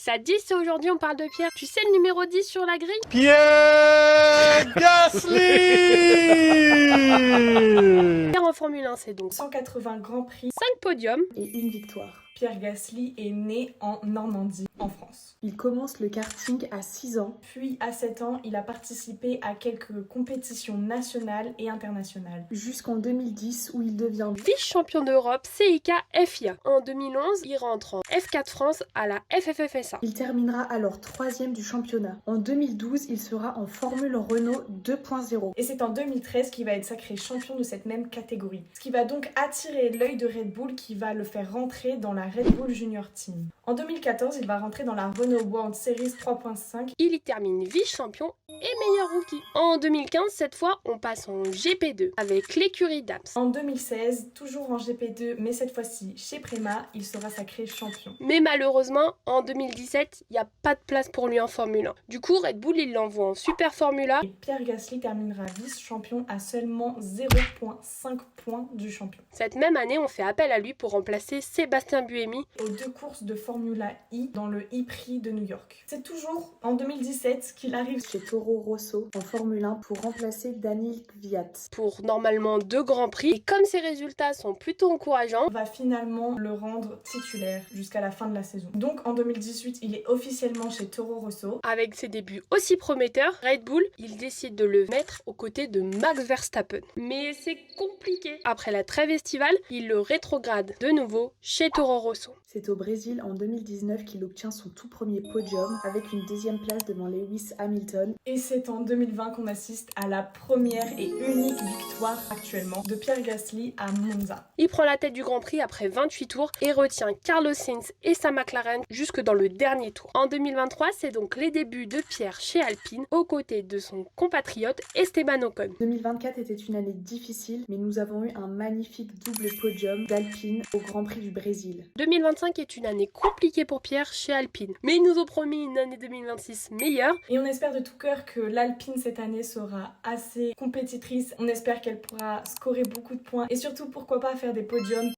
Ça dit si aujourd'hui on parle de Pierre. Tu sais le numéro 10 sur la grille? Pierre Gasly. Pierre en Formule 1, c'est donc 180 grands prix 5 podiums et une victoire. Pierre Gasly est né en Normandie, en France. Il commence le karting à 6 ans. Puis à 7 ans, il a participé à quelques compétitions nationales et internationales. Jusqu'en 2010 où il devient vice-champion d'Europe CIK FIA. En 2011, il rentre en F4 France à la FFFSA. Il terminera alors 3e du championnat. En 2012, il sera en Formule Renault 2.0. Et c'est en 2013 qu'il va être sacré champion de cette même catégorie. Ce qui va donc attirer l'œil de Red Bull qui va le faire rentrer dans la Red Bull Junior Team. En 2014, il va rentrer dans la Renault World Series 3.5. Il y termine vice-champion et meilleur rookie. En 2015, cette fois, on passe en GP2 avec l'écurie Dams. En 2016, toujours en GP2, mais cette fois-ci chez Prema, il sera sacré champion. Mais malheureusement, en 2017, il n'y a pas de place pour lui en Formule 1. Du coup, Red Bull, il l'envoie en Super Formula. Et Pierre Gasly terminera vice-champion à seulement 0,5 points du champion. Cette même année, on fait appel à lui pour remplacer Sébastien Buemi aux 2 courses de Formula E dans le e-Prix de New York. C'est toujours en 2017 qu'il arrive chez Toro Rosso en Formule 1 pour remplacer Daniil Kvyat. Pour normalement 2 grands prix. Et comme ses résultats sont plutôt encourageants, on va finalement le rendre titulaire jusqu'à la fin de la saison. Donc en 2018, il est officiellement chez Toro Rosso. Avec ses débuts aussi prometteurs, Red Bull, il décide de le mettre aux côtés de Max Verstappen. Mais c'est compliqué. Après la trêve estivale, il le rétrograde de nouveau chez Toro Rosso. C'est au Brésil en 2019 qu'il obtient son tout premier podium avec une 2e place devant Lewis Hamilton. Et c'est en 2020 qu'on assiste à la première et unique victoire actuellement de Pierre Gasly à Monza. Il prend la tête du Grand Prix après 28 tours et retient Carlos Sainz et sa McLaren jusque dans le dernier tour. En 2023, c'est donc les débuts de Pierre chez Alpine aux côtés de son compatriote Esteban Ocon. 2024 était une année difficile, mais nous avons eu un magnifique double podium d'Alpine au Grand Prix du Brésil. 2025 est une année compliquée pour Pierre chez Alpine, mais ils nous ont promis une année 2026 meilleure. Et on espère de tout cœur que l'Alpine cette année sera assez compétitrice. On espère qu'elle pourra scorer beaucoup de points et surtout pourquoi pas faire des podiums.